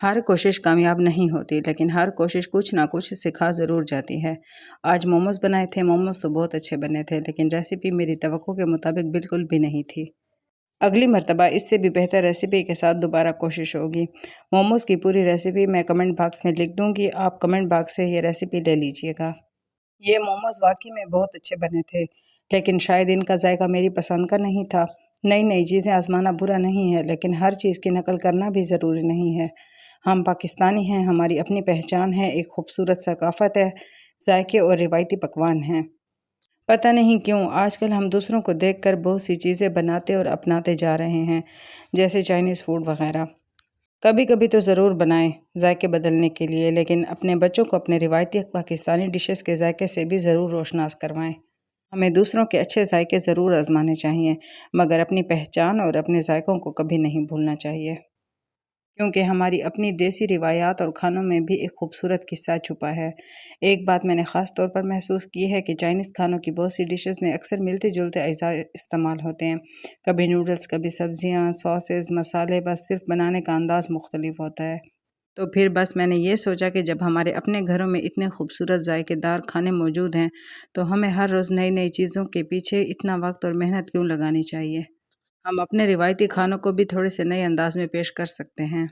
ہر کوشش کامیاب نہیں ہوتی، لیکن ہر کوشش کچھ نہ کچھ سکھا ضرور جاتی ہے۔ آج موموز بنائے تھے، موموز تو بہت اچھے بنے تھے، لیکن ریسیپی میری توقع کے مطابق بالکل بھی نہیں تھی۔ اگلی مرتبہ اس سے بھی بہتر ریسیپی کے ساتھ دوبارہ کوشش ہوگی۔ موموز کی پوری ریسیپی میں کمنٹ باکس میں لکھ دوں گی، آپ کمنٹ باکس سے یہ ریسیپی لے لیجئے گا۔ یہ موموز واقعی میں بہت اچھے بنے تھے، لیکن شاید ان کا ذائقہ میری پسند کا نہیں تھا۔ نئی نئی چیزیں آزمانا برا نہیں ہے، لیکن ہر چیز کی نقل کرنا بھی ضروری نہیں ہے۔ ہم پاکستانی ہیں، ہماری اپنی پہچان ہے، ایک خوبصورت ثقافت ہے، ذائقے اور روایتی پکوان ہیں۔ پتہ نہیں کیوں آج کل ہم دوسروں کو دیکھ کر بہت سی چیزیں بناتے اور اپناتے جا رہے ہیں، جیسے چائنیز فوڈ وغیرہ۔ کبھی کبھی تو ضرور بنائیں ذائقے بدلنے کے لیے، لیکن اپنے بچوں کو اپنے روایتی پاکستانی ڈشز کے ذائقے سے بھی ضرور روشناس کروائیں۔ ہمیں دوسروں کے اچھے ذائقے ضرور آزمانے چاہیے، مگر اپنی پہچان اور اپنے ذائقوں کو کبھی نہیں بھولنا چاہیے، کیونکہ ہماری اپنی دیسی روایات اور کھانوں میں بھی ایک خوبصورت قصہ چھپا ہے۔ ایک بات میں نے خاص طور پر محسوس کی ہے کہ چائنیز کھانوں کی بہت سی ڈشز میں اکثر ملتے جلتے اجزاء استعمال ہوتے ہیں، کبھی نوڈلز، کبھی سبزیاں، ساسز، مسالے، بس صرف بنانے کا انداز مختلف ہوتا ہے۔ تو پھر بس میں نے یہ سوچا کہ جب ہمارے اپنے گھروں میں اتنے خوبصورت ذائقے دار کھانے موجود ہیں، تو ہمیں ہر روز نئی نئی چیزوں کے پیچھے اتنا وقت اور محنت کیوں لگانی چاہیے؟ ہم اپنے روایتی کھانوں کو بھی تھوڑے سے نئے انداز میں پیش کر سکتے ہیں۔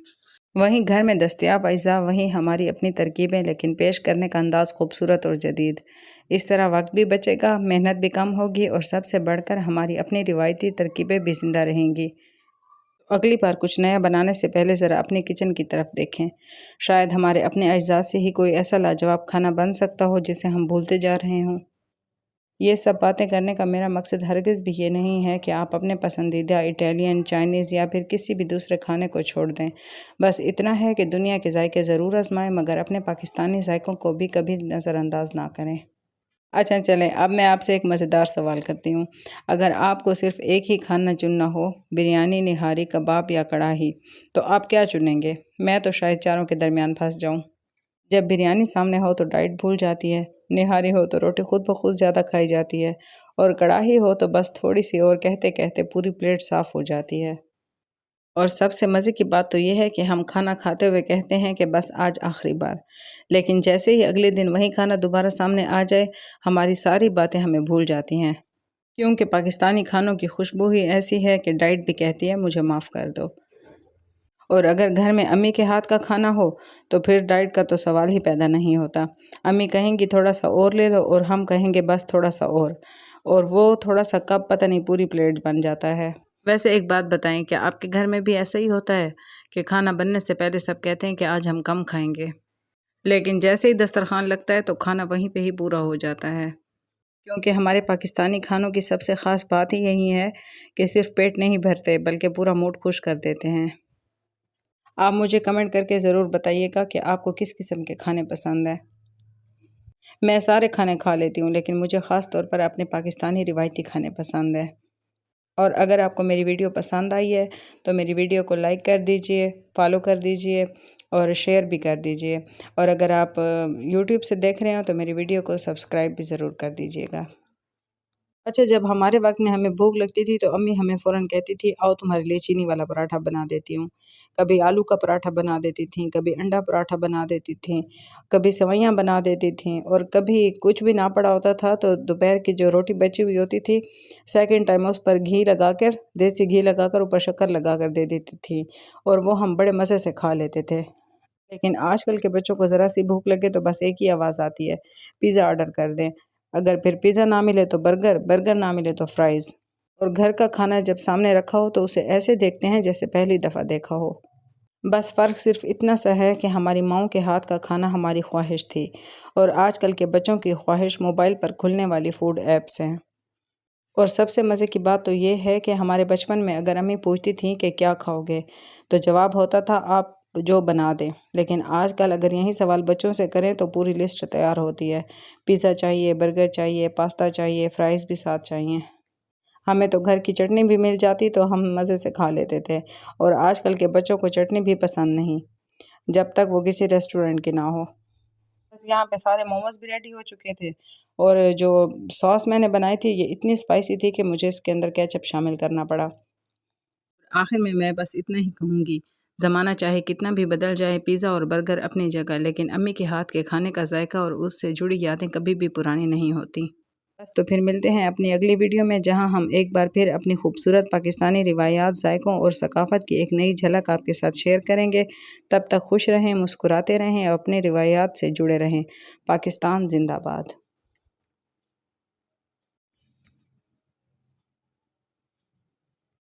وہیں گھر میں دستیاب اجزاء، وہیں ہماری اپنی ترکیبیں، لیکن پیش کرنے کا انداز خوبصورت اور جدید۔ اس طرح وقت بھی بچے گا، محنت بھی کم ہوگی، اور سب سے بڑھ کر ہماری اپنی روایتی ترکیبیں بھی زندہ رہیں گی۔ اگلی بار کچھ نیا بنانے سے پہلے ذرا اپنی کچن کی طرف دیکھیں، شاید ہمارے اپنے اجزاء سے ہی کوئی ایسا لاجواب کھانا بن سکتا ہو جسے ہم بھولتے جا رہے ہوں۔ یہ سب باتیں کرنے کا میرا مقصد ہرگز بھی یہ نہیں ہے کہ آپ اپنے پسندیدہ اٹالین، چائنیز یا پھر کسی بھی دوسرے کھانے کو چھوڑ دیں۔ بس اتنا ہے کہ دنیا کے ذائقے ضرور آزمائیں، مگر اپنے پاکستانی ذائقوں کو بھی کبھی نظر انداز نہ کریں۔ اچھا چلیں، اب میں آپ سے ایک مزیدار سوال کرتی ہوں۔ اگر آپ کو صرف ایک ہی کھانا چننا ہو، بریانی، نہاری، کباب یا کڑاہی، تو آپ کیا چنیں گے؟ میں تو شاید چاروں کے درمیان پھنس جاؤں۔ جب بریانی سامنے ہو تو ڈائٹ بھول جاتی ہے، نہاری ہو تو روٹی خود بخود زیادہ کھائی جاتی ہے، اور کڑاہی ہو تو بس تھوڑی سی اور کہتے کہتے پوری پلیٹ صاف ہو جاتی ہے۔ اور سب سے مزے کی بات تو یہ ہے کہ ہم کھانا کھاتے ہوئے کہتے ہیں کہ بس آج آخری بار، لیکن جیسے ہی اگلے دن وہی کھانا دوبارہ سامنے آ جائے، ہماری ساری باتیں ہمیں بھول جاتی ہیں، کیونکہ پاکستانی کھانوں کی خوشبو ہی ایسی ہے کہ ڈائٹ بھی کہتی ہے مجھے معاف کر دو۔ اور اگر گھر میں امی کے ہاتھ کا کھانا ہو تو پھر ڈائٹ کا تو سوال ہی پیدا نہیں ہوتا۔ امی کہیں گی تھوڑا سا اور لے لو، اور ہم کہیں گے بس تھوڑا سا اور وہ تھوڑا سا کب پتہ نہیں پوری پلیٹ بن جاتا ہے۔ ویسے ایک بات بتائیں، کیا آپ کے گھر میں بھی ایسا ہی ہوتا ہے کہ کھانا بننے سے پہلے سب کہتے ہیں کہ آج ہم کم کھائیں گے، لیکن جیسے ہی دسترخوان لگتا ہے تو کھانا وہیں پہ ہی پورا ہو جاتا ہے؟ کیونکہ ہمارے پاکستانی کھانوں کی سب سے خاص بات ہی یہی ہے کہ صرف پیٹ نہیں بھرتے بلکہ پورا موڈ خوش کر دیتے ہیں۔ آپ مجھے کمنٹ کر کے ضرور بتائیے گا کہ آپ کو کس قسم کے کھانے پسند ہیں۔ میں سارے کھانے کھا لیتی ہوں، لیکن مجھے خاص طور پر اپنے پاکستانی روایتی کھانے پسند ہیں۔ اور اگر آپ کو میری ویڈیو پسند آئی ہے تو میری ویڈیو کو لائک کر دیجئے، فالو کر دیجئے اور شیئر بھی کر دیجئے، اور اگر آپ یوٹیوب سے دیکھ رہے ہوں تو میری ویڈیو کو سبسکرائب بھی ضرور کر دیجئے گا۔ اچھا، جب ہمارے وقت میں ہمیں بھوک لگتی تھی تو امی ہمیں فوراً کہتی تھی آؤ تمہارے لیے چینی والا پراٹھا بنا دیتی ہوں۔ کبھی آلو کا پراٹھا بنا دیتی تھیں، کبھی انڈا پراٹھا بنا دیتی تھیں، کبھی سوئیاں بنا دیتی تھیں، اور کبھی کچھ بھی نہ پڑا ہوتا تھا تو دوپہر کی جو روٹی بچی ہوئی ہوتی تھی، سیکنڈ ٹائم اس پر گھی لگا کر، دیسی گھی لگا کر، اوپر شکر لگا کر دے دیتی تھی، اور وہ ہم بڑے مزے سے کھا لیتے تھے۔ لیکن آج کل کے بچوں کو ذرا سی بھوک لگے تو بس ایک ہی آواز آتی ہے، پیزا آرڈر کر دیں، اگر پھر پیزا نہ ملے تو برگر، برگر نہ ملے تو فرائز، اور گھر کا کھانا جب سامنے رکھا ہو تو اسے ایسے دیکھتے ہیں جیسے پہلی دفعہ دیکھا ہو۔ بس فرق صرف اتنا سا ہے کہ ہماری ماؤں کے ہاتھ کا کھانا ہماری خواہش تھی، اور آج کل کے بچوں کی خواہش موبائل پر کھلنے والی فوڈ ایپس ہیں۔ اور سب سے مزے کی بات تو یہ ہے کہ ہمارے بچپن میں اگر امی پوچھتی تھیں کہ کیا کھاؤ گے تو جواب ہوتا تھا آپ جو بنا دیں، لیکن آج کل اگر یہی سوال بچوں سے کریں تو پوری لسٹ تیار ہوتی ہے، پیزا چاہیے، برگر چاہیے، پاستا چاہیے، فرائز بھی ساتھ چاہیے۔ ہمیں تو گھر کی چٹنی بھی مل جاتی تو ہم مزے سے کھا لیتے تھے، اور آج کل کے بچوں کو چٹنی بھی پسند نہیں، جب تک وہ کسی ریسٹورنٹ کی نہ ہو۔ یہاں پہ سارے موموز بھی ریڈی ہو چکے تھے، اور جو سوس میں نے بنائی تھی یہ اتنی اسپائسی تھی کہ مجھے اس کے اندر کیچپ شامل کرنا پڑا۔ آخر میں بس اتنا ہی کہوں گی، زمانہ چاہے کتنا بھی بدل جائے، پیزا اور برگر اپنی جگہ، لیکن امی کے ہاتھ کے کھانے کا ذائقہ اور اس سے جڑی یادیں کبھی بھی پرانی نہیں ہوتی۔ بس تو پھر ملتے ہیں اپنی اگلی ویڈیو میں، جہاں ہم ایک بار پھر اپنی خوبصورت پاکستانی روایات، ذائقوں اور ثقافت کی ایک نئی جھلک آپ کے ساتھ شیئر کریں گے۔ تب تک خوش رہیں، مسکراتے رہیں اور اپنی روایات سے جڑے رہیں۔ پاکستان زندہ باد۔